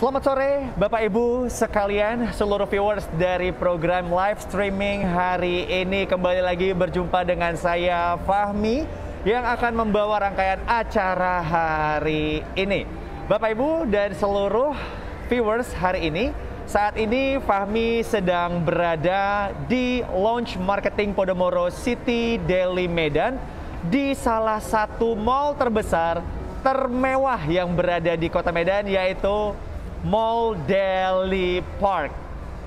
Selamat sore Bapak Ibu sekalian, seluruh viewers dari program live streaming hari ini. Kembali lagi berjumpa dengan saya Fahmi yang akan membawa rangkaian acara hari ini. Bapak Ibu dan seluruh viewers hari ini, saat ini Fahmi sedang berada di Launch Marketing Podomoro City Deli Medan, di salah satu mall terbesar termewah yang berada di Kota Medan, yaitu Mall Deli Park.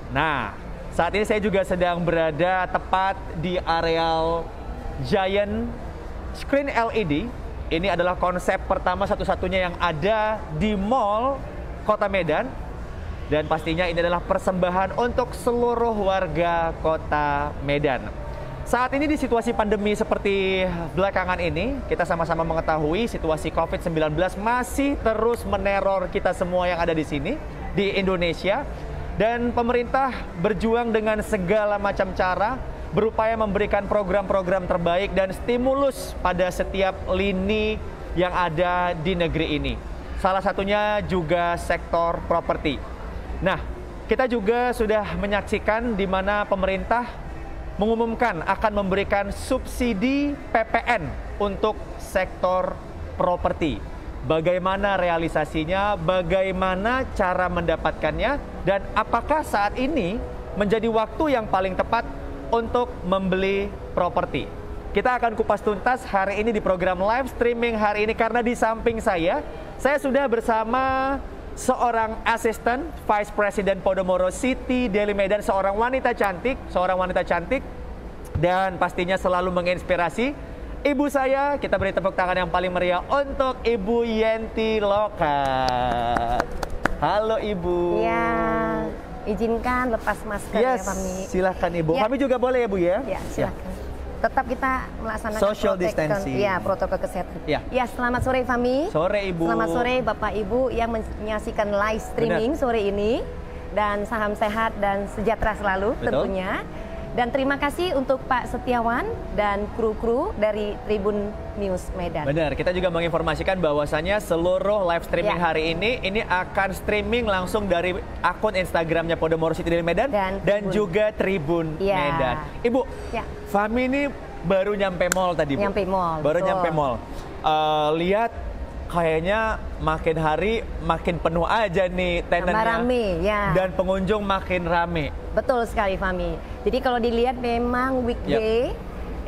Nah, saat ini saya juga sedang berada tepat di areal Giant Screen LED. Ini adalah konsep pertama satu-satunya yang ada di Mall Kota Medan. Dan pastinya ini adalah persembahan untuk seluruh warga Kota Medan. Saat ini di situasi pandemi seperti belakangan ini, kita sama-sama mengetahui situasi COVID-19 masih terus meneror kita semua yang ada di sini, di Indonesia. Dan pemerintah berjuang dengan segala macam cara, berupaya memberikan program-program terbaik dan stimulus pada setiap lini yang ada di negeri ini. Salah satunya juga sektor properti. Nah, kita juga sudah menyaksikan di mana pemerintah mengumumkan akan memberikan subsidi PPN untuk sektor properti. Bagaimana realisasinya, bagaimana cara mendapatkannya, dan apakah saat ini menjadi waktu yang paling tepat untuk membeli properti. Kita akan kupas tuntas hari ini di program live streaming hari ini, karena di samping saya sudah bersama seorang asisten Vice President Podomoro City Deli Medan, seorang wanita cantik dan pastinya selalu menginspirasi. Ibu saya, kita beri tepuk tangan yang paling meriah untuk Ibu Yenti Lokat. Halo Ibu. Ya, izinkan lepas masker ya Fahmi. Silahkan Ibu. Ya. Fahmi juga boleh ya Bu ya? Ya, silakan. Tetap kita melaksanakan social distancing. Ya, protokol kesehatan. Ya. Selamat sore Fahmi. Sore Ibu. Selamat sore Bapak Ibu yang menyaksikan live streaming sore ini. Dan salam sehat dan sejahtera selalu. Betul. Tentunya. Dan terima kasih untuk Pak Setiawan dan kru-kru dari Tribun News Medan. Benar, kita juga menginformasikan bahwasannya seluruh live streaming hari ini akan streaming langsung dari akun Instagramnya Podomoro City Deli Medan dan juga Tribun Medan. Ibu, Fahmi ini baru nyampe mall tadi, Bu. Baru nyampe mall. Lihat kayaknya makin hari makin penuh aja nih tenannya. Rame, ya. Dan pengunjung makin rame. Betul sekali Fahmi. Jadi kalau dilihat memang weekday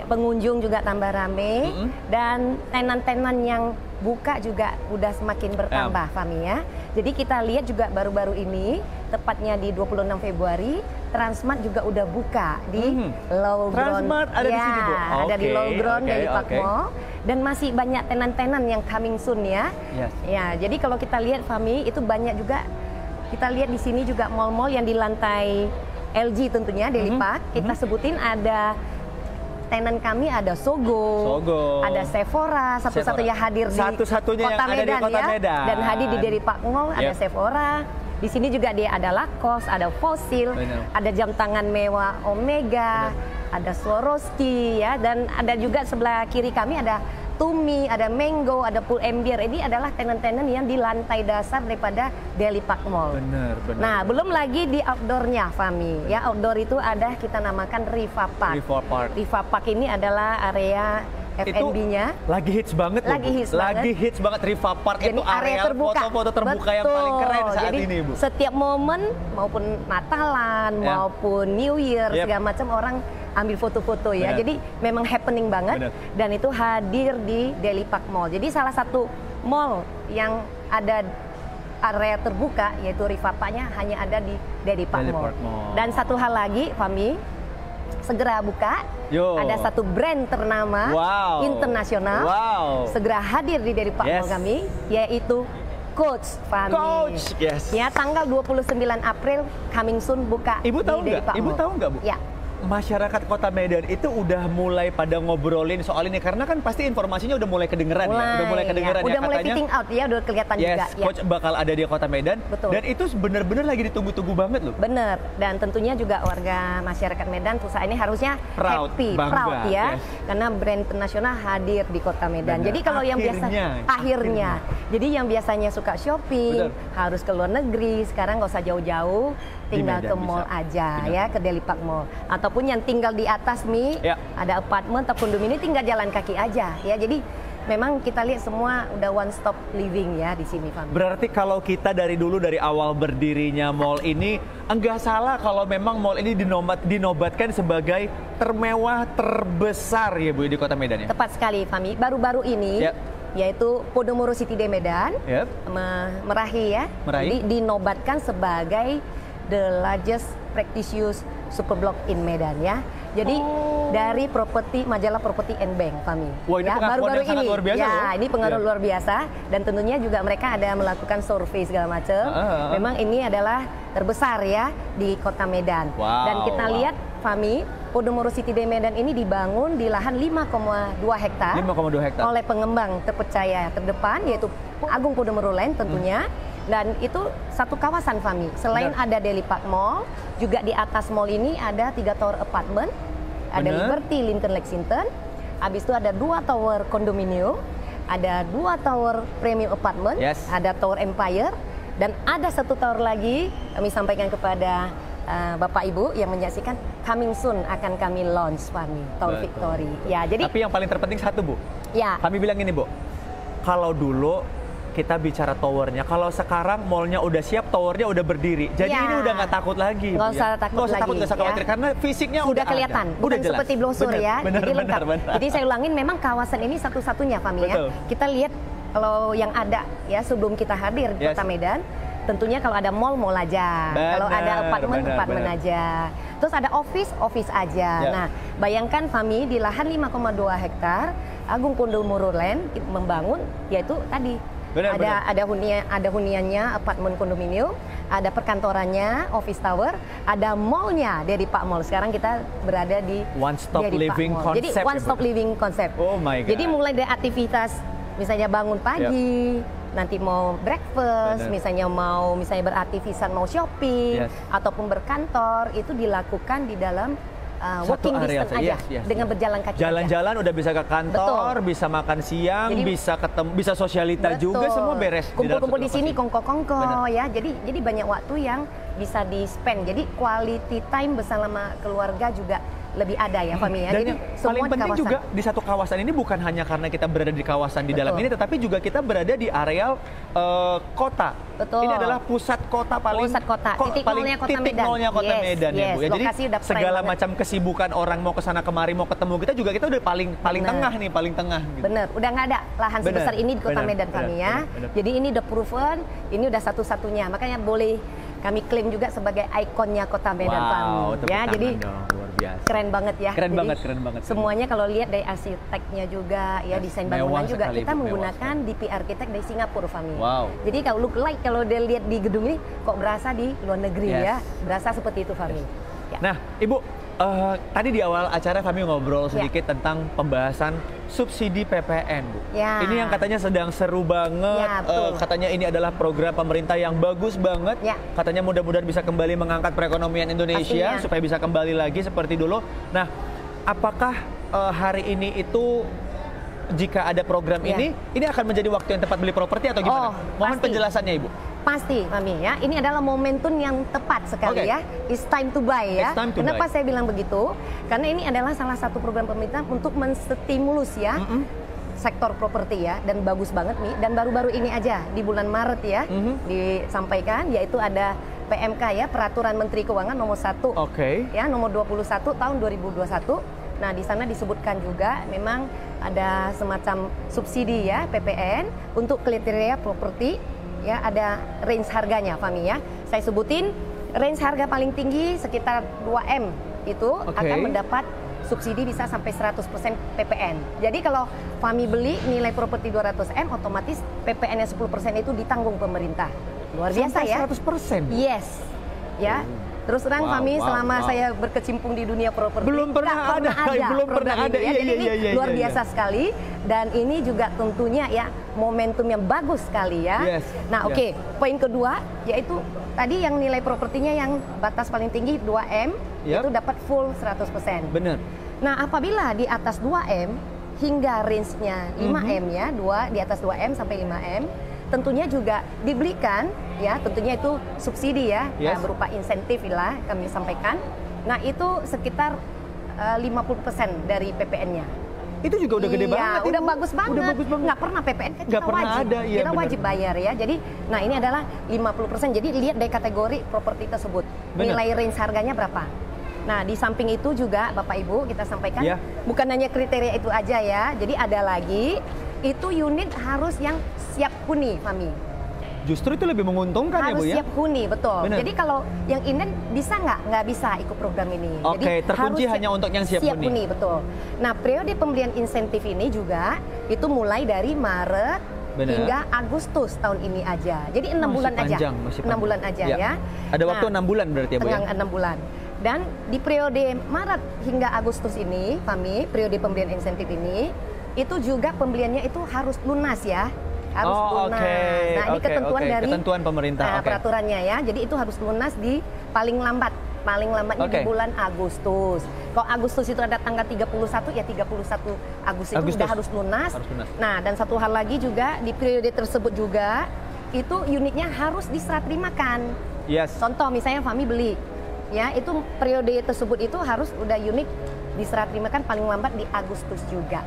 pengunjung juga tambah rame dan tenan-tenan yang buka juga udah semakin bertambah Fahmi ya. Jadi kita lihat juga baru-baru ini tepatnya di 26 Februari Transmart juga udah buka di Low Ground. Transmart ada di sini Bu. Ada di Low Ground Deli Park Mall dan masih banyak tenan-tenan yang coming soon ya. Ya, jadi kalau kita lihat Fahmi itu banyak juga kita lihat di sini juga mall-mall yang di lantai LG tentunya Deli Park. Kita sebutin ada tenan kami, ada Sogo, ada Sephora, satu-satunya hadir di Kota Medan, dan hadir di Deli Park Mall ada Sephora. Di sini juga dia ada Lacoste, ada Fossil, ada jam tangan mewah Omega, ada Swarovski ya, dan ada juga sebelah kiri kami ada Tumi, ada Mango, ada Pull & Bear. Ini adalah tenan-tenan yang di lantai dasar daripada Deli Park Mall. Benar. Nah, belum lagi di outdoornya, Fahmi. Ya, outdoor itu ada kita namakan Riva Park. Riva Park ini adalah area F&B-nya. Lagi hits banget. Lagi hits banget Riva Park. Jadi itu area foto-foto terbuka yang paling keren saat ini, Bu. Setiap momen, maupun Natalan, maupun New Year, segala macam orang ambil foto-foto ya. Jadi memang happening banget. Dan itu hadir di Deli Park Mall. Jadi salah satu mall yang ada area terbuka yaitu Riva Park-nya hanya ada di Deli Park Mall. Dan satu hal lagi, Fahmi, segera buka. Ada satu brand ternama internasional segera hadir di Deli Park Mall kami, yaitu Coach, Fahmi. Coach, ya, tanggal 29 April coming soon buka. Ibu tahu nggak? Bu? Ya. masyarakat Kota Medan itu udah mulai pada ngobrolin soal ini? Karena kan pasti informasinya udah mulai kedengeran udah mulai fitting out ya, udah kelihatan juga. Coach bakal ada di Kota Medan. Betul. Dan itu benar-benar lagi ditunggu-tunggu banget loh. Bener. Dan tentunya juga warga masyarakat Medan perusahaan ini harusnya happy, proud ya. Karena brand internasional hadir di Kota Medan. Jadi kalau yang akhirnya. Jadi yang biasanya suka shopping, harus ke luar negeri, sekarang nggak usah jauh-jauh, tinggal ke mall aja ya, ke Deli Park Mall. Ataupun yang tinggal di atas ada apartemen atau kondominium, tinggal jalan kaki aja ya. Jadi memang kita lihat semua udah one stop living ya di sini, Fahmi. Berarti kalau kita dari awal berdirinya mall ini, enggak salah kalau memang mall ini dinobatkan sebagai termewah terbesar ya Bu di Kota Medan ya? Tepat sekali, Fahmi. Baru-baru ini yaitu Podomoro City Day Medan meraih ya. Jadi dinobatkan sebagai the largest prestigious super block in Medan ya. Jadi dari majalah Property and Bank, Fahmi. Wah, ini baru-baru ini luar biasa, ini pengaruh luar biasa, dan tentunya juga mereka ada melakukan survei segala macam. Memang ini adalah terbesar ya di Kota Medan. Dan kita lihat, Fahmi, Podomoro City Day Medan ini dibangun di lahan 5,2 hektar oleh pengembang terpercaya terdepan yaitu Agung Podomoro Land tentunya. Dan itu satu kawasan, Fahmi. Selain ada Deli Park Mall, juga di atas mall ini ada 3 tower apartemen, ada Liberty, Lincoln, Lexington. Habis itu ada 2 tower kondominium, ada 2 tower premium apartment, ada tower Empire, dan ada 1 tower lagi kami sampaikan kepada Bapak Ibu yang menyaksikan, coming soon akan kami launch, Fahmi, Tower Victory. Ya, jadi. Tapi yang paling terpenting satu, Bu. Ya. Kami bilang ini, Bu. Kalau dulu kita bicara towernya, kalau sekarang mallnya udah siap, towernya udah berdiri. Jadi ini udah nggak takut lagi. Nggak usah takut lagi. Nggak usah khawatir karena fisiknya udah kelihatan. Bukan seperti brosur ya. Jadi lengkap. Jadi saya ulangin, memang kawasan ini satu-satunya, Fahmi ya. Kita lihat kalau yang ada ya sebelum kita hadir di Kota Medan. Tentunya kalau ada mall aja, kalau ada apartemen aja, terus ada office aja. Nah, bayangkan, Fahmi, di lahan 5,2 hektar, Agung Podomoro Land membangun, yaitu tadi ada huniannya, apartemen kondominium, ada perkantorannya, office tower, ada mallnya, Deli Park Mall. Sekarang kita berada di one stop living concept. Jadi one stop living concept. Oh my God. Jadi mulai dari aktivitas, misalnya bangun pagi. Nanti mau breakfast, misalnya beraktivitas, mau shopping, ataupun berkantor, itu dilakukan di dalam walking distance aja, dengan berjalan kaki. Jalan-jalan udah bisa ke kantor, bisa makan siang, jadi, bisa ketemu, bisa sosialita juga, semua beres. Kumpul-kumpul di sini, kongko-kongko ya. Jadi banyak waktu yang bisa di-spend. Jadi quality time bersama keluarga juga lebih ada ya, Fahmi ya. Dan jadi yang paling penting juga di satu kawasan ini bukan hanya karena kita berada di kawasan di dalam ini, tetapi juga kita berada di areal kota. Ini adalah pusat kota titik nolnya Kota Medan ya, Bu. Ya, jadi segala macam kesibukan orang mau ke sana kemari, mau ketemu kita udah paling tengah nih, paling tengah. Gitu. Bener, udah nggak ada lahan sebesar ini di Kota Medan, Fahmi ya. Jadi ini udah proven, ini udah satu-satunya. Makanya boleh kami klaim juga sebagai ikonnya Kota Medan, Fahmi. Ya, jadi keren banget ya. Keren banget. Semuanya kalau lihat dari arsiteknya juga, ya desain bangunan juga, kita menggunakan DP Architect dari Singapura, Fahmi. Jadi kalau look like, kalau dia lihat di gedung ini, kok berasa di luar negeri ya, berasa seperti itu, Fahmi. Nah, Ibu, tadi di awal acara kami ngobrol sedikit tentang pembahasan subsidi PPN, Bu. Ini yang katanya sedang seru banget. Katanya ini adalah program pemerintah yang bagus banget. Katanya mudah-mudahan bisa kembali mengangkat perekonomian Indonesia supaya bisa kembali lagi seperti dulu. Nah, apakah hari ini itu jika ada program ini akan menjadi waktu yang tepat beli properti atau gimana? Mohon penjelasannya, Ibu. Pasti, Mami ya. Ini adalah momentum yang tepat sekali ya. It's time to buy ya. Kenapa saya bilang begitu? Karena ini adalah salah satu program pemerintah untuk menstimulus ya sektor properti ya, dan bagus banget nih. Dan baru-baru ini aja di bulan Maret ya disampaikan, yaitu ada PMK ya, Peraturan Menteri Keuangan nomor 1 ya, nomor 21 tahun 2021. Nah, di sana disebutkan juga memang ada semacam subsidi ya, PPN untuk kriteria properti ya, ada range harganya, Fahmi ya. Saya sebutin range harga paling tinggi sekitar 2M itu akan mendapat subsidi bisa sampai 100% PPN. Jadi kalau Fahmi beli nilai properti 200M, otomatis PPN-nya 10% itu ditanggung pemerintah. Luar biasa ya. 100%? Yes. Ya. Terus terang Fahmi, selama saya berkecimpung di dunia properti belum pernah ada ya. Jadi luar biasa sekali, dan ini juga tentunya ya momentum yang bagus sekali ya. Nah oke, poin kedua yaitu tadi yang nilai propertinya yang batas paling tinggi 2M itu dapat full 100%. Benar. Nah apabila di atas 2M hingga range-nya 5M ya, di atas 2M sampai 5M, tentunya juga dibelikan ya, tentunya itu subsidi ya, berupa insentif lah kami sampaikan. Nah itu sekitar 50% dari PPN-nya. Itu juga udah gede banget. Udah bagus banget. Nggak pernah PPN kan kita wajib. Kita wajib bayar ya. Jadi, nah ini adalah 50%. Jadi lihat dari kategori properti tersebut. Nilai range harganya berapa. Nah di samping itu juga Bapak Ibu kita sampaikan, bukan hanya kriteria itu aja ya. Jadi ada lagi, itu unit harus yang siap huni, Fahmi. Justru itu lebih menguntungkan harus ya Bu ya? Harus siap huni, betul. Bener. Jadi kalau yang inden bisa nggak? Nggak bisa ikut program ini. Oke, terkunci hanya untuk yang siap huni. Betul. Nah periode pembelian insentif ini juga itu mulai dari Maret hingga Agustus tahun ini aja. Jadi 6 bulan aja. 6 bulan aja ya. Ada waktu 6 bulan berarti ya Bu ya? 6 bulan. Dan di periode Maret hingga Agustus ini, Fahmi, periode pembelian insentif ini, itu juga pembeliannya itu harus lunas ya. Harus lunas. Nah, ini ketentuan dari ketentuan pemerintah. Peraturannya ya. Jadi itu harus lunas di paling lambatnya di bulan Agustus. Kalau Agustus itu ada tanggal 31 ya 31 Agustus itu sudah harus lunas. Nah, dan satu hal lagi juga di periode tersebut juga itu unitnya harus diserah terimakan. Contoh misalnya Fahmi beli ya, itu periode tersebut itu harus udah unit diserah terimakan paling lambat di Agustus juga.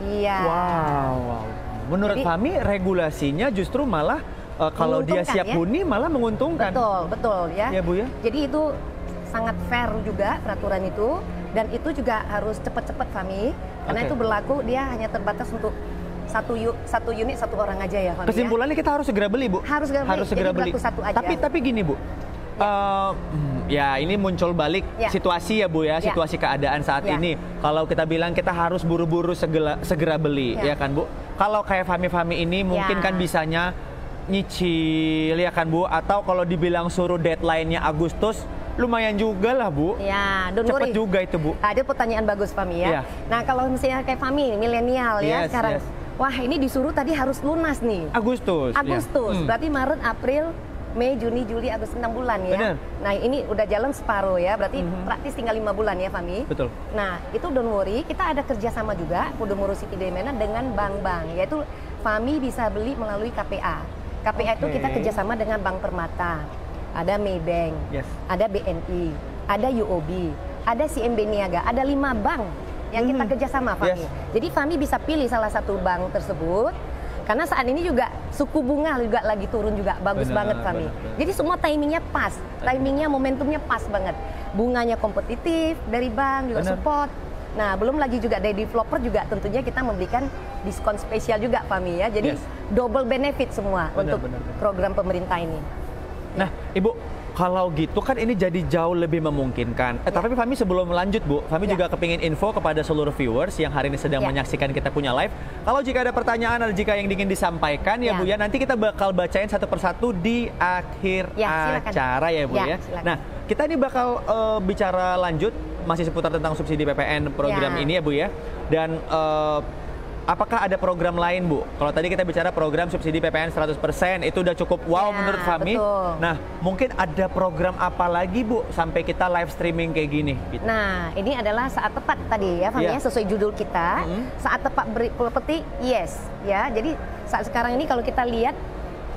Iya. Wow. Menurut Fahmi regulasinya justru malah kalau dia siap huni malah menguntungkan. Betul ya. Ya Bu ya. Jadi itu sangat fair juga peraturan itu, dan itu juga harus cepat-cepat Fahmi, karena itu berlaku dia hanya terbatas untuk satu unit satu orang aja ya Fahmi. Kesimpulannya kita harus segera beli Bu. Harus segera beli. Satu aja. Tapi gini Bu. Ya ini muncul balik situasi ya Bu ya, situasi keadaan saat ini. Kalau kita bilang kita harus buru-buru segera beli ya kan Bu. Kalau kayak Fahmi ini mungkin kan bisanya nyicil ya kan Bu, atau kalau dibilang suruh deadline-nya Agustus lumayan juga lah Bu. Ya, cepet juga itu Bu. Ada pertanyaan bagus Fahmi ya. Nah kalau misalnya kayak Fahmi milenial ya sekarang, wah ini disuruh tadi harus lunas nih. Agustus. Berarti Maret, April, Mei, Juni, Juli, Agustus 6 bulan ya. Bener. Nah ini udah jalan separuh ya, berarti praktis tinggal 5 bulan ya Fahmi. Betul. Nah itu don't worry, kita ada kerjasama juga Podomoro City Demand dengan bank-bank, yaitu Fahmi bisa beli melalui KPA. KPA itu kita kerjasama dengan Bank Permata, ada Maybank, ada BNI, ada UOB, ada CMB Niaga, ada 5 bank yang kita kerjasama Fahmi. Jadi Fahmi bisa pilih salah satu bank tersebut. Karena saat ini juga suku bunga juga lagi turun juga, bagus banget Fahmi. Jadi semua timingnya pas, momentumnya pas banget. Bunganya kompetitif dari bank juga support. Nah belum lagi juga dari developer juga tentunya kita memberikan diskon spesial juga Fahmi ya. Jadi double benefit semua untuk program pemerintah ini. Nah Ibu, kalau gitu kan ini jadi jauh lebih memungkinkan. Tapi Fahmi sebelum lanjut Bu, Fahmi juga kepingin info kepada seluruh viewers yang hari ini sedang menyaksikan kita punya live. Kalau jika ada pertanyaan atau jika yang ingin disampaikan ya Bu ya, nanti kita bakal bacain satu persatu di akhir acara ya Bu ya. Nah kita ini bakal bicara lanjut masih seputar tentang subsidi PPN program ini ya Bu ya. Dan apakah ada program lain Bu? Kalau tadi kita bicara program subsidi PPN 100%, itu udah cukup wow menurut Fahmi. Nah, mungkin ada program apa lagi Bu sampai kita live streaming kayak gini? Gitu. Nah, ini adalah saat tepat tadi ya Fahmi ya, sesuai judul kita. Saat tepat beri properti, ya. Jadi saat sekarang ini kalau kita lihat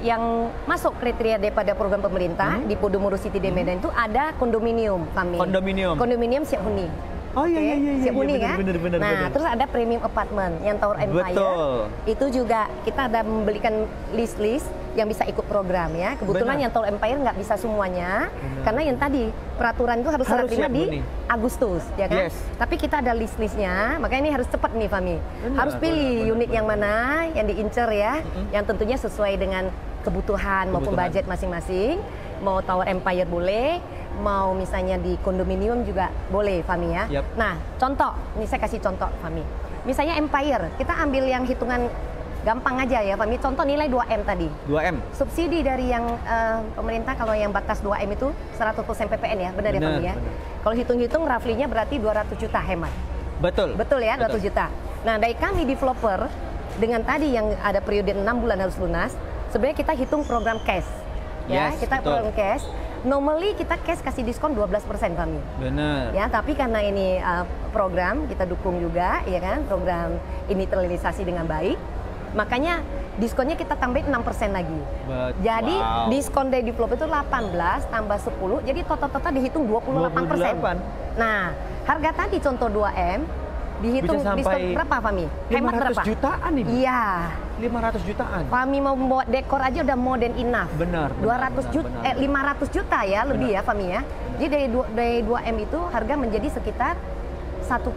yang masuk kriteria daripada program pemerintah di Podomoro City Medan itu ada kondominium Fahmi. Kondominium siap huni. Oh iya, siap huni kan? Bener. Terus ada premium apartment yang Tower Empire. Itu juga kita ada membelikan list yang bisa ikut program ya. Kebetulan yang Tower Empire nggak bisa semuanya, karena yang tadi peraturan itu harus terima di Agustus, ya kan? Tapi kita ada list-listnya, makanya ini harus cepat nih Fahmi. Harus pilih unit yang mana yang diincer ya, yang tentunya sesuai dengan kebutuhan maupun budget masing-masing. Mau Tower Empire boleh, mau misalnya di kondominium juga boleh Fahmi ya. Nah contoh, ini saya kasih contoh Fahmi. Misalnya Empire, kita ambil yang hitungan Gampang aja ya Fahmi, contoh nilai 2M tadi. 2M? Subsidi dari yang pemerintah kalau yang batas 2M itu 100% PPN ya, benar ya Fahmi ya? Kalau hitung-hitung roughly-nya berarti 200 juta hemat. Betul. Betul ya, 200 juta. Nah dari kami developer, dengan tadi yang ada periode 6 bulan harus lunas, sebenarnya kita hitung program cash. Ya, kita program cash. Normally kita cash kasih diskon 12% kami. Benar. Ya, tapi karena ini program kita dukung juga, ya kan? Program ini terrealisasi dengan baik. Makanya diskonnya kita tambahin 6% lagi. Jadi diskon dari developer itu 18 tambah 10, jadi total dihitung 28%. Nah, harga tadi contoh 2M dihitung diskon berapa Fahmi? Hemat berapa? 500 jutaan ini. Iya. 500 jutaan. Fahmi mau membuat dekor aja udah more than enough. Benar. 500 juta ya lebih ya Fahmi ya. Jadi dari 2M itu harga menjadi sekitar 1,4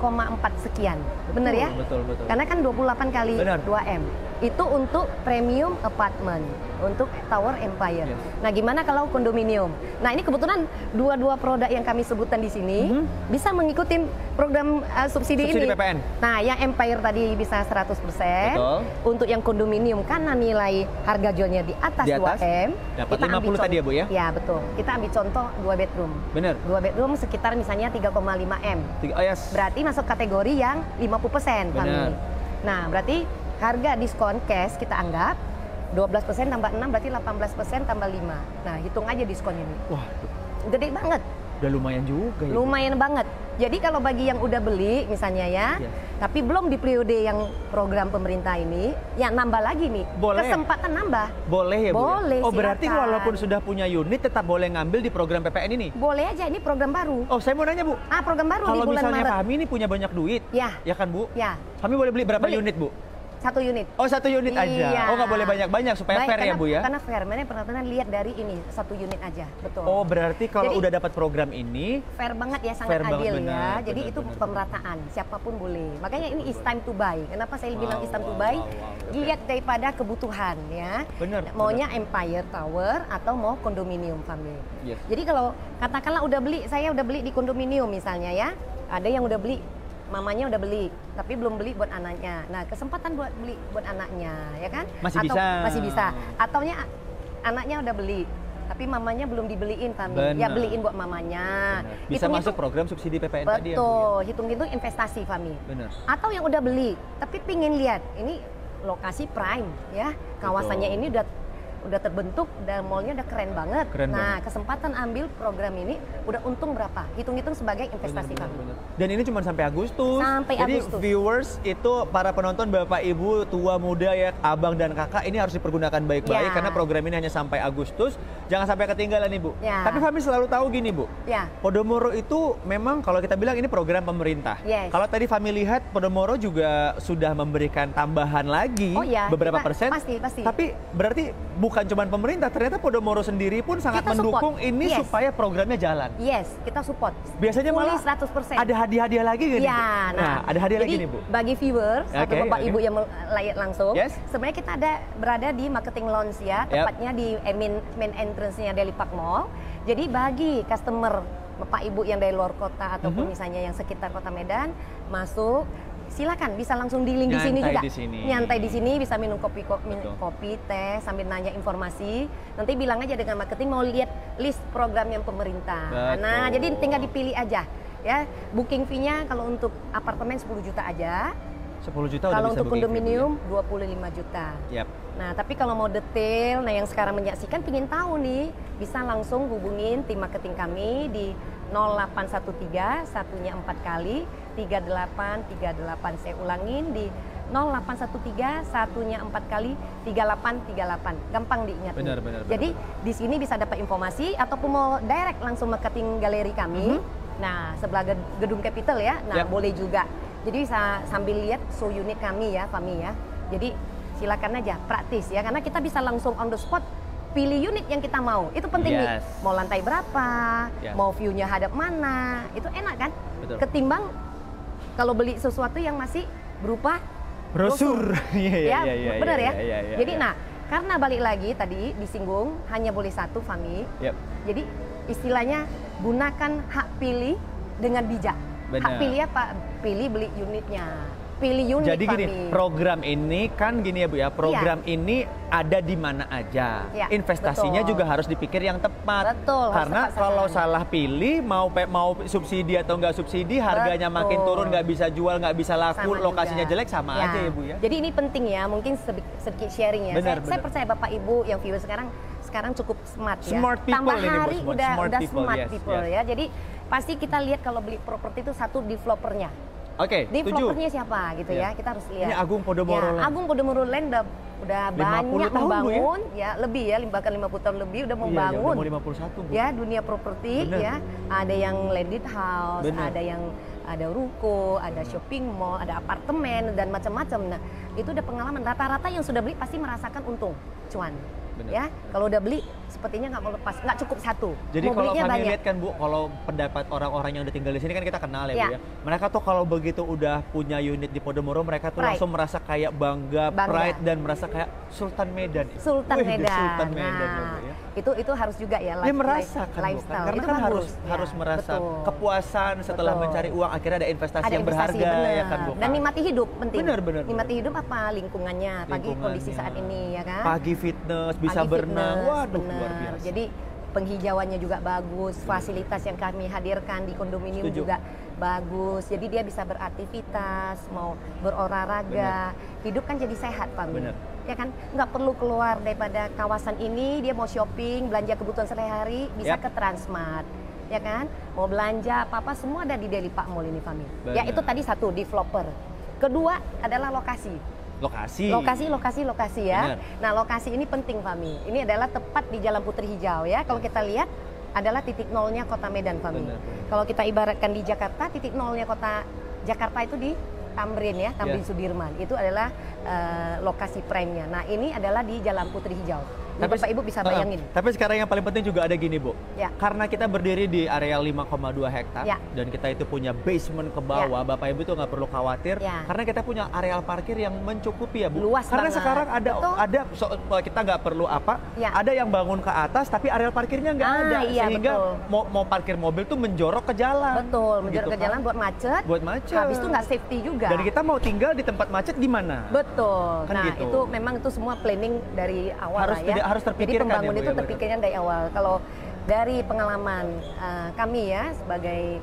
sekian. Benar ya? Betul. Karena kan 28 kali 2M. Itu untuk premium apartment, untuk Tower Empire. Yes. Nah, gimana kalau kondominium? Nah, ini kebetulan dua produk yang kami sebutkan di sini bisa mengikuti program subsidi ini. PPN. Nah, yang Empire tadi bisa 100%. Betul. Untuk yang kondominium karena nilai harga jualnya di atas 2M, dapat 50 tadi ya, Bu ya? Ya, betul. Kita ambil contoh 2 bedroom. Benar. 2 bedroom sekitar misalnya 3,5M. Oh, yes. Berarti masuk kategori yang 50%. Benar. Nah, berarti harga diskon cash kita anggap 12% tambah 6 berarti 18% tambah 5. Nah, hitung aja diskonnya nih. Wah, gede banget. Udah lumayan juga ya. Lumayan banget. Jadi kalau bagi yang udah beli misalnya ya, tapi belum di periode yang program pemerintah ini, ya nambah lagi nih. Boleh. Kesempatan nambah. Boleh ya, Bu? Boleh. Oh, berarti walaupun sudah punya unit tetap boleh ngambil di program PPN ini? Boleh aja, ini program baru. Oh, saya mau nanya, Bu. Program baru di bulan Maret. Kalau misalnya Fahmi ini punya banyak duit, ya kan, Bu? Ya. Fahmi boleh beli berapa unit, Bu? 1 unit. Oh, 1 unit aja. Oh, nggak boleh banyak-banyak supaya fair ya, Bu ya? Karena fair, mana pernah lihat dari ini 1 unit aja, betul. Oh, berarti kalau udah dapat program ini fair banget ya, sangat adil ya. Jadi itu pemerataan, siapapun boleh. Makanya ini is time to buy. Kenapa saya bilang is time to buy? Lihat daripada kebutuhan ya. Benar. Maunya Empire Tower atau mau kondominium Fahmi. Yes. Jadi kalau katakanlah saya udah beli di kondominium misalnya ya, ada yang udah beli, mamanya udah beli, tapi belum beli buat anaknya. Nah, kesempatan buat beli buat anaknya, ya kan? Masih bisa. Ataunya anaknya udah beli, tapi mamanya belum dibeliin, Fahmi. Ya beliin buat mamanya. Benar. Bisa masuk program subsidi PPN tadi ya? Betul, hitung-hitung investasi, Fahmi. Benar. Atau yang udah beli, tapi pingin lihat, ini lokasi prime, ya. Kawasannya ini udah terbentuk dan mallnya udah keren banget. Kesempatan ambil program ini udah untung berapa? Hitung-hitung sebagai investasi kami. Dan ini cuma sampai Agustus. Jadi viewers itu para penonton Bapak Ibu tua muda ya, abang dan kakak ini harus dipergunakan baik-baik karena program ini hanya sampai Agustus. Jangan sampai ketinggalan Ibu. Tapi Fahmi selalu tahu gini Bu. Podomoro itu memang kalau kita bilang ini program pemerintah. Kalau tadi Fahmi lihat Podomoro juga sudah memberikan tambahan lagi beberapa persen. Pasti. Tapi berarti bukan cuma pemerintah, ternyata Podomoro sendiri pun sangat mendukung ini supaya programnya jalan. Yes, kita support. Biasanya malah 100%. ada hadiah-hadiah lagi gak nih? Nah, ada hadiah lagi nih Bu. Bagi viewers atau Bapak Ibu yang lihat langsung, sebenarnya kita berada di marketing lounge ya, tepatnya di main entrance-nya Daily Park Mall. Jadi bagi customer Bapak Ibu yang dari luar kota ataupun misalnya yang sekitar Kota Medan masuk, silakan bisa langsung di link di sini juga. Nyantai di sini bisa minum kopi, teh sambil nanya informasi. Nanti bilang aja dengan marketing mau lihat list program yang pemerintah. Nah, jadi tinggal dipilih aja ya. Booking fee-nya kalau untuk apartemen 10 juta aja. 10 juta udah kalau bisa untuk kondominium 25 juta. Nah, tapi kalau mau detail, nah yang sekarang menyaksikan pingin tahu nih, bisa langsung hubungin tim marketing kami di 0813 satunya 4 kali 3838. Saya ulangin di 0813 satunya 4 kali 3838. Gampang diingat. Benar. Jadi di sini bisa dapat informasi ataupun mau direct langsung marketing galeri kami. Nah, sebelah gedung Capital ya. Nah, boleh juga. Jadi bisa sambil lihat show unit kami ya, Fahmi ya. Jadi silakan aja, praktis ya, karena kita bisa langsung on the spot pilih unit yang kita mau. Itu penting nih. Mau lantai berapa, mau view-nya hadap mana, itu enak kan? Betul. Ketimbang kalau beli sesuatu yang masih berupa brosur. Benar ya? Jadi nah, karena balik lagi tadi disinggung hanya boleh satu, Fahmi. Jadi istilahnya gunakan hak pilih dengan bijak. Hak pilih apa? Pilih beli unitnya. pilih unit. Jadi gini, program ini kan gini ya Bu ya, program ini ada di mana aja. Ya, investasinya juga harus dipikir yang tepat. Betul. Karena kalau salah pilih, mau subsidi atau nggak subsidi, harganya makin turun, nggak bisa jual, nggak bisa laku, lokasinya jelek, sama aja ya Bu ya. Jadi ini penting ya, mungkin sedikit sharing ya. Saya percaya Bapak Ibu yang viewer sekarang cukup smart ya. Smart people. Tambah hari ini, udah people, smart people ya. Jadi pasti kita lihat kalau beli properti itu satu developernya. Oke, developernya siapa gitu ya, kita harus lihat. Ini Agung Podomoro Land. Agung Podomoro Land udah banyak membangun ya, lebih ya, bahkan 50 tahun lebih udah membangun. Iya, udah 51 Bu. Ya, dunia properti ya. Ada yang landed house, ada ruko, ada shopping mall, ada apartemen dan macam-macam. Nah, itu udah pengalaman. Rata-rata yang sudah beli pasti merasakan untung, cuan. Ya, kalau udah beli sepertinya nggak mau lepas, nggak cukup satu. Jadi kalau kami lihat kan Bu, kalau pendapat orang-orang yang udah tinggal di sini kan kita kenal ya Bu ya. Mereka tuh kalau begitu udah punya unit di Podomoro, mereka tuh langsung merasa kayak bangga, pride, dan merasa kayak Sultan Medan. Sultan Medan. Sultan Medan nah, ya. Itu harus juga ya, merasakan lifestyle. Karena itu kan harus merasa kepuasan setelah mencari uang, akhirnya ada investasi yang berharga ya kan Bu. Dan nikmati hidup penting. Benar. Nikmati hidup apa? Lingkungannya, pagi kondisi saat ini ya kan. Pagi fitness, bisa berenang. Waduh, luar biasa. Jadi penghijauannya juga bagus, fasilitas yang kami hadirkan di kondominium juga bagus. Jadi dia bisa beraktivitas, mau berolahraga, hidup kan jadi sehat, Pak. Ya kan, nggak perlu keluar daripada kawasan ini, dia mau shopping, belanja kebutuhan sehari-hari, bisa ke Transmart. Ya kan, mau belanja apa-apa semua ada di Delipak Mall ini, Fami. Ya itu tadi satu, developer. Kedua adalah lokasi ya. Bener. Nah, lokasi ini penting, Fami. Ini adalah tepat di Jalan Putri Hijau ya. Kalau kita lihat adalah titik nolnya Kota Medan, Fami. Kalau kita ibaratkan di Jakarta, titik nolnya Kota Jakarta itu di Tamrin ya, Tamrin Sudirman. Itu adalah lokasi prime-nya. Nah, ini adalah di Jalan Putri Hijau. Jadi Bapak Ibu bisa bayangin. Tapi sekarang yang paling penting juga ada gini, Bu. Karena kita berdiri di area 5,2 hektar dan kita itu punya basement ke bawah, Bapak Ibu tuh nggak perlu khawatir karena kita punya areal parkir yang mencukupi ya, Bu. Luas karena banget. Sekarang ada kita nggak perlu ada yang bangun ke atas tapi areal parkirnya nggak ada sehingga mau parkir mobil tuh menjorok ke jalan. Betul, menjorok ke jalan buat macet. Habis itu nggak safety juga. Dan kita mau tinggal di tempat macet gimana? Betul. Kan nah, itu memang itu semua planning dari awal harus terpikirkan. Jadi pembangun itu terpikirnya dari awal. Kalau dari pengalaman kami ya sebagai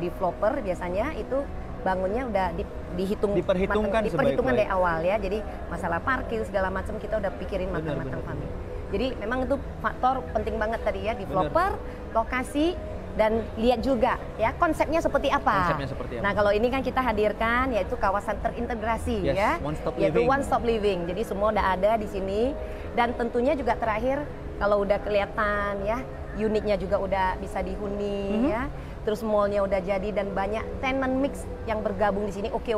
developer biasanya itu bangunnya udah diperhitungkan dari awal ya. Jadi masalah parkir segala macam kita udah pikirin matang-matang kami. Jadi memang itu faktor penting banget tadi ya, developer, lokasi, dan lihat juga ya konsepnya seperti apa. Nah, kalau ini kan kita hadirkan yaitu kawasan terintegrasi ya, yaitu one stop living. Jadi semua udah ada di sini dan tentunya juga terakhir kalau udah kelihatan ya unitnya juga udah bisa dihuni ya. Terus mallnya udah jadi dan banyak tenant mix yang bergabung di sini. Oke.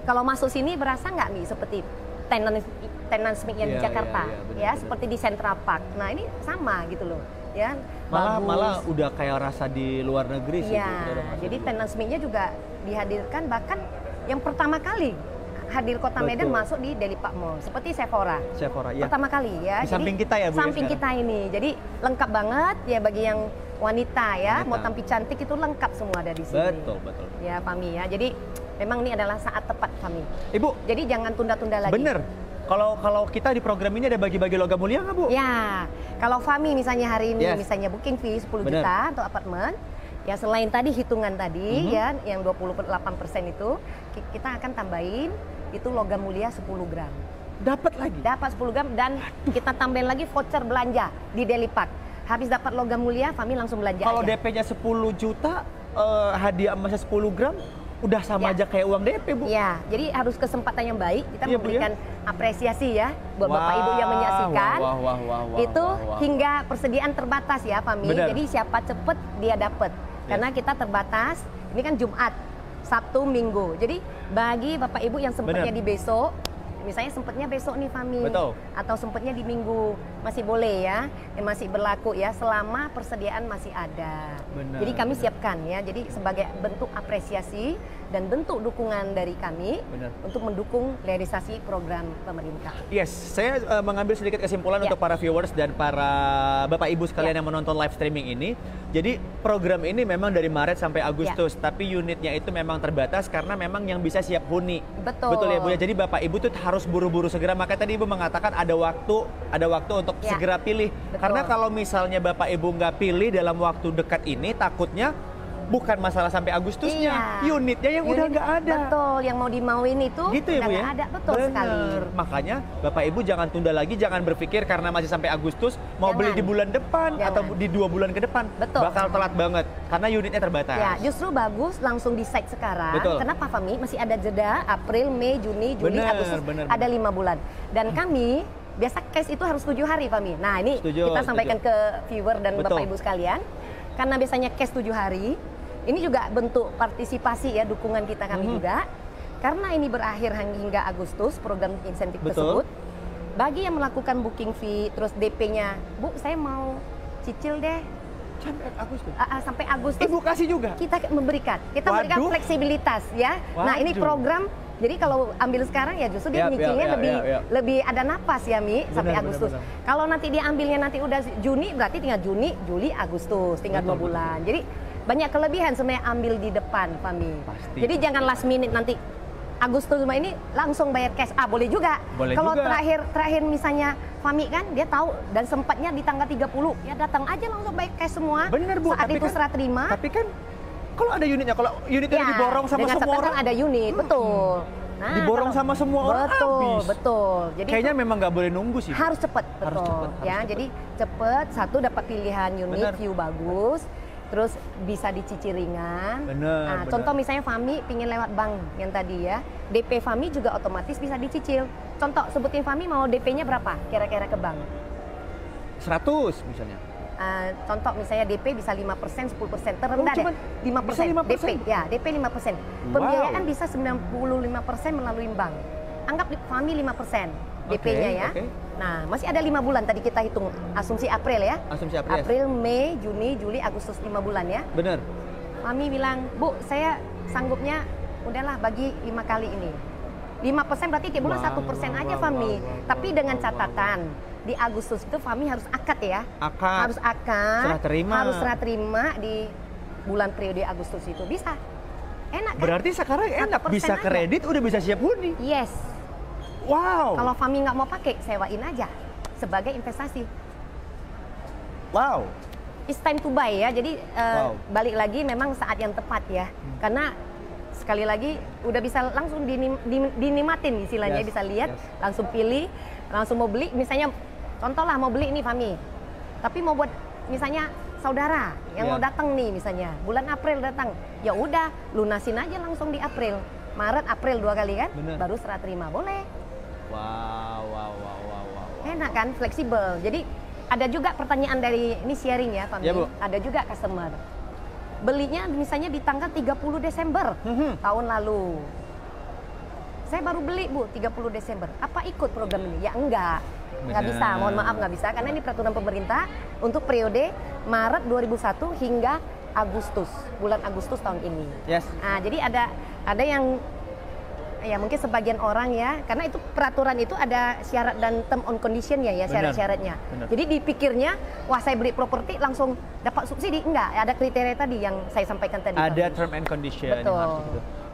Kalau masuk sini berasa nggak nih seperti tenant mix yang di Jakarta ya, seperti di Central Park. Nah, ini sama gitu loh. Ya, malah udah kayak rasa di luar negeri sih. Jadi tenant mix-nya juga dihadirkan, bahkan yang pertama kali hadir Kota Medan masuk di Delipak Mall seperti Sephora ya. Pertama kali ya. Di samping kita ya, Bu. Samping kita ini. Jadi lengkap banget ya bagi yang wanita ya, mau tampil cantik itu lengkap semua ada di sini. Betul. Ya, Fami ya. Jadi memang ini adalah saat tepat, Fami. Ibu. Jadi jangan tunda-tunda lagi. Bener. Kalau kita di program ini ada bagi-bagi logam mulia nggak, Bu? Ya, kalau Fami misalnya hari ini misalnya booking fee 10 juta untuk apartemen, ya selain tadi hitungan tadi ya yang 28% itu, kita akan tambahin itu logam mulia 10 gram. Dapat lagi? Dapat 10 gram dan kita tambahin lagi voucher belanja di Delipak. Habis dapat logam mulia, Fami langsung belanja Kalau aja. DP-nya 10 juta, hadiah emasnya 10 gram, udah sama aja kayak uang DP, Bu. Ya, jadi harus kesempatan yang baik. Kita memberikan apresiasi ya buat Bapak Ibu yang menyaksikan. Itu hingga persediaan terbatas ya, Fami. Jadi siapa cepet dia dapat. Karena kita terbatas. Ini kan Jumat, Sabtu, Minggu. Jadi bagi Bapak Ibu yang sempatnya di besok, misalnya sempatnya besok nih, Fami. Atau sempatnya di Minggu masih boleh ya, masih berlaku ya selama persediaan masih ada. Benar, jadi kami siapkan ya, jadi sebagai bentuk apresiasi dan bentuk dukungan dari kami untuk mendukung realisasi program pemerintah. Yes, saya mengambil sedikit kesimpulan untuk para viewers dan para Bapak Ibu sekalian yang menonton live streaming ini. Jadi program ini memang dari Maret sampai Agustus, tapi unitnya itu memang terbatas karena memang yang bisa siap huni. Betul ya Bu ya. Jadi Bapak Ibu tuh harus buru-buru segera. Makanya tadi Ibu mengatakan ada waktu untuk segera pilih. Karena kalau misalnya Bapak Ibu nggak pilih dalam waktu dekat ini, takutnya bukan masalah sampai Agustusnya, unitnya yang udah nggak ada. Betul, yang mau dimauin itu gitu ya, udah Bu, ya? nggak ada, betul sekali. Makanya Bapak Ibu jangan tunda lagi, jangan berpikir karena masih sampai Agustus mau beli di bulan depan atau di 2 bulan ke depan. Bakal telat banget karena unitnya terbatas. Ya, justru bagus langsung di site sekarang. Kenapa Fahmi? Masih ada jeda April, Mei, Juni, Juli, Agustus, ada 5 bulan. Dan kami biasa case itu harus 7 hari Fahmi. Nah ini kita sampaikan ke viewer dan Bapak Ibu sekalian. Karena biasanya case 7 hari. Ini juga bentuk partisipasi ya, dukungan kita kami juga. Karena ini berakhir hingga Agustus program insentif tersebut. Bagi yang melakukan booking fee terus DP-nya, Bu saya mau cicil deh. Sampai Agustus? Sampai Agustus. Ibu kasih juga? Kita memberikan fleksibilitas ya. Nah ini program, jadi kalau ambil sekarang ya justru dia nyicilnya lebih ada napas ya Mi, sampai Agustus. Kalau nanti dia ambilnya nanti udah Juni, berarti tinggal Juni, Juli, Agustus, tinggal 2 bulan. Jadi banyak kelebihan sebenarnya ambil di depan, Fahmi. Jadi jangan last minute nanti Agustus ini langsung bayar cash. Boleh juga. Kalau terakhir misalnya Fahmi kan dia tahu dan sempatnya di tanggal 30, ya datang aja langsung bayar cash semua. Bener Bu. Saat itu serah terima. Tapi kan kalau ada unitnya, kalau unitnya diborong sama semua orang, ada unit, betul. Nah, diborong sama semua orang habis. Betul. Jadi kayaknya memang nggak boleh nunggu sih. Harus cepat, Jadi cepat, satu dapat pilihan unit, view bagus. Terus bisa dicicil ringan. Bener. Contoh misalnya Fahmi pingin lewat bank yang tadi ya, DP Fahmi juga otomatis bisa dicicil. Contoh sebutin Fahmi mau DP-nya berapa kira-kira ke bank? 100 misalnya. Contoh misalnya DP bisa 5%, 10%, terendah deh 5%. DP ya, DP 5%. Pembiayaan bisa 95% melalui bank. Anggap Fahmi 5%. DP-nya ya. Nah, masih ada 5 bulan tadi kita hitung asumsi April ya. Asumsi April. April, Mei, Juni, Juli, Agustus 5 bulan ya. Bener. Kami bilang, Bu, saya sanggupnya udahlah bagi 5 kali ini. 5% berarti tiap bulan 1% aja Fahmi. Tapi dengan catatan di Agustus itu Fahmi harus akad ya. Harus akad. Harus serah terima di bulan periode Agustus itu. Bisa. Enak kan? Berarti sekarang enak, bisa kredit, udah bisa siap huni. Yes. Wow. Kalau Fahmi nggak mau pakai, sewain aja sebagai investasi. Wow. It's time to buy ya. Jadi balik lagi memang saat yang tepat ya. Karena sekali lagi udah bisa langsung dinikmatin istilahnya, bisa lihat, langsung pilih, langsung mau beli. Misalnya contoh lah mau beli ini Fahmi, tapi mau buat misalnya saudara yang mau datang nih misalnya bulan April datang, ya udah lunasin aja langsung di April. Maret, April 2 kali kan, baru serah terima, boleh. Wow. Enak kan, fleksibel. Jadi ada juga pertanyaan dari ini sharing ya, Fahmi. Ada juga customer belinya misalnya di tanggal 30 Desember tahun lalu. Saya baru beli Bu 30 Desember. Apa ikut program ini? Ya enggak bisa. Mohon maaf nggak bisa karena ini peraturan pemerintah untuk periode Maret 2001 hingga Agustus, bulan Agustus tahun ini. Nah, jadi ada yang ya mungkin sebagian orang ya, karena itu peraturan itu ada syarat dan term on condition-nya ya, syarat-syaratnya. Jadi dipikirnya, wah saya beli properti langsung dapat subsidi. Enggak, ada kriteria tadi yang saya sampaikan tadi. Ada term and condition. Betul.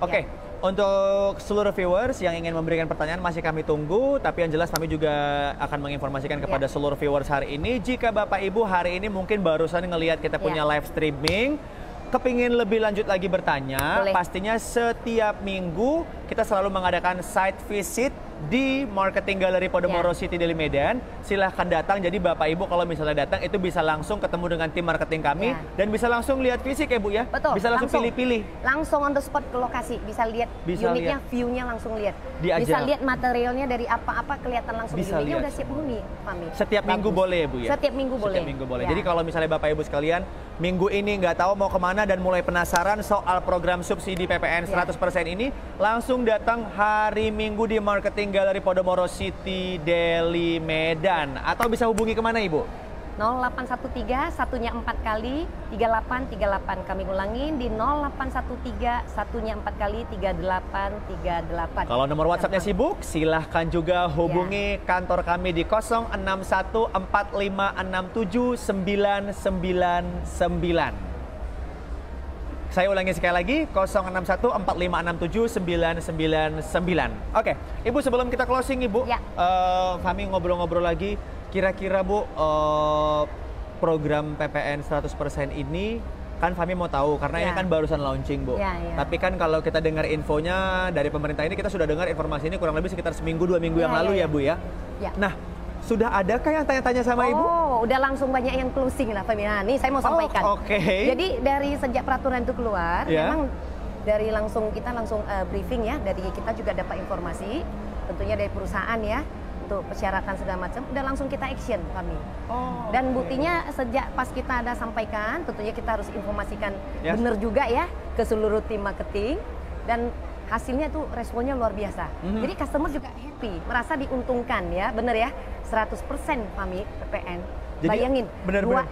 Oke. Untuk seluruh viewers yang ingin memberikan pertanyaan masih kami tunggu, tapi yang jelas kami juga akan menginformasikan kepada seluruh viewers hari ini, jika Bapak Ibu hari ini mungkin barusan ngelihat kita punya live streaming, kepingin lebih lanjut lagi bertanya, pastinya setiap minggu kita selalu mengadakan site visit di Marketing Gallery Podomoro City Deli Medan. Silahkan datang, jadi Bapak Ibu kalau misalnya datang itu bisa langsung ketemu dengan tim marketing kami dan bisa langsung lihat fisik ya Bu ya? Betul. Bisa langsung pilih-pilih. Langsung on the spot ke lokasi, bisa lihat unitnya, view-nya langsung lihat. Bisa lihat materialnya dari apa-apa kelihatan langsung. Unitnya udah siap huni, Fahmi. Setiap minggu boleh ya Bu ya? Setiap minggu boleh. Setiap minggu boleh. Jadi kalau misalnya Bapak Ibu sekalian minggu ini nggak tahu mau kemana dan mulai penasaran soal program subsidi PPN 100% ini, langsung datang hari Minggu di Marketing Marketing Galeri Podomoro City Deli Medan. Atau bisa hubungi kemana Ibu? 0813 satunya 4 kali 3838. Kami ulangin di 0813 satunya 4 kali 3838. Kalau nomor WhatsApp-nya sibuk, silahkan juga hubungi kantor kami di 06145679999. Saya ulangi sekali lagi, 06145679999. Oke, Ibu sebelum kita closing Ibu, kami ngobrol-ngobrol lagi. Kira-kira Bu, program PPN 100% ini kan Fahmi mau tahu karena ini kan barusan launching Bu. Tapi kan kalau kita dengar infonya dari pemerintah ini, kita sudah dengar informasi ini kurang lebih sekitar seminggu 2 minggu yang lalu ya Bu ya. Nah, sudah adakah yang tanya-tanya sama Ibu? Oh, udah langsung banyak yang closing lah Fahmi. Nah, nih saya mau sampaikan. Jadi dari sejak peraturan itu keluar, memang dari kita langsung briefing ya, dari kita juga dapat informasi, tentunya dari perusahaan ya. Untuk persyaratan segala macam, udah langsung kita action kami. Dan buktinya sejak pas kita ada sampaikan, tentunya kita harus informasikan benar juga ya ke seluruh tim marketing, dan hasilnya tuh responnya luar biasa. Jadi customer juga happy, merasa diuntungkan ya, bener ya, 100% kami PPN. Jadi, bayangin,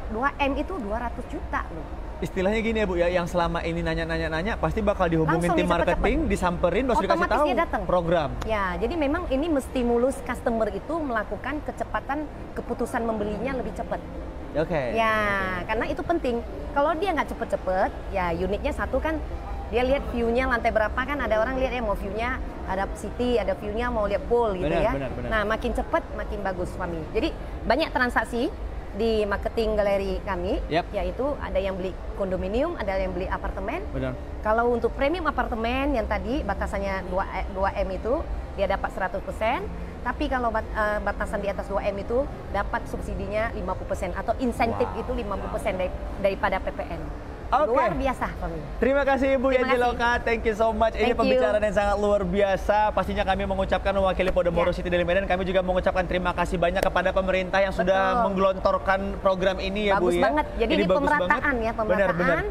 2M itu 200 juta loh. Istilahnya gini ya Bu ya, yang selama ini nanya-nanya pasti bakal dihubungin tim marketing, disamperin, terus dikasih tahu program. Ya, jadi memang ini menstimulus customer itu melakukan kecepatan keputusan membelinya lebih cepat. Ya, karena itu penting. Kalau dia nggak cepet-cepet, ya unitnya satu kan, dia lihat view-nya lantai berapa kan, ada orang lihat ya mau view-nya ada city, ada view-nya mau lihat pool gitu ya. Nah, makin cepat makin bagus kami. Jadi banyak transaksi di marketing galeri kami, yaitu ada yang beli kondominium, ada yang beli apartemen. Kalau untuk premium apartemen yang tadi batasannya 2M itu dia dapat 100%, tapi kalau batasan di atas 2M itu dapat subsidinya 50% atau insentif itu 50% daripada PPN. Luar biasa kami. Terima kasih Ibu Yanti Loka, thank you so much. Ini pembicaraan yang sangat luar biasa. Pastinya kami mengucapkan mewakili Podomoro City Deli Medan, kami juga mengucapkan terima kasih banyak kepada pemerintah yang sudah menggelontorkan program ini ya Bu ya. Bagus banget. Jadi ini pemerataan ya, pemerataan.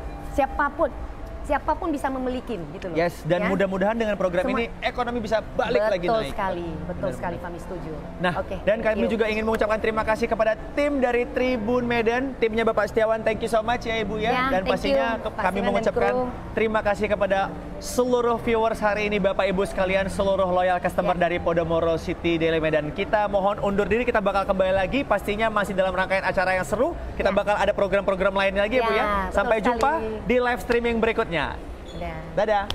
Siapapun bisa memiliki gitu loh. Dan mudah-mudahan dengan program ini ekonomi bisa balik lagi naik. Betul sekali, kami setuju. Nah, dan kami juga ingin mengucapkan terima kasih kepada tim dari Tribun Medan, timnya Bapak Setiawan, thank you so much ya Ibu ya. Dan pastinya kami mengucapkan terima kasih kepada seluruh viewers hari ini Bapak Ibu sekalian, seluruh loyal customer dari Podomoro City Deli Medan. Kita mohon undur diri, kita bakal kembali lagi, pastinya masih dalam rangkaian acara yang seru. Kita bakal ada program-program lain lagi ya Bu ya. Sampai jumpa di live streaming berikutnya. Dadah.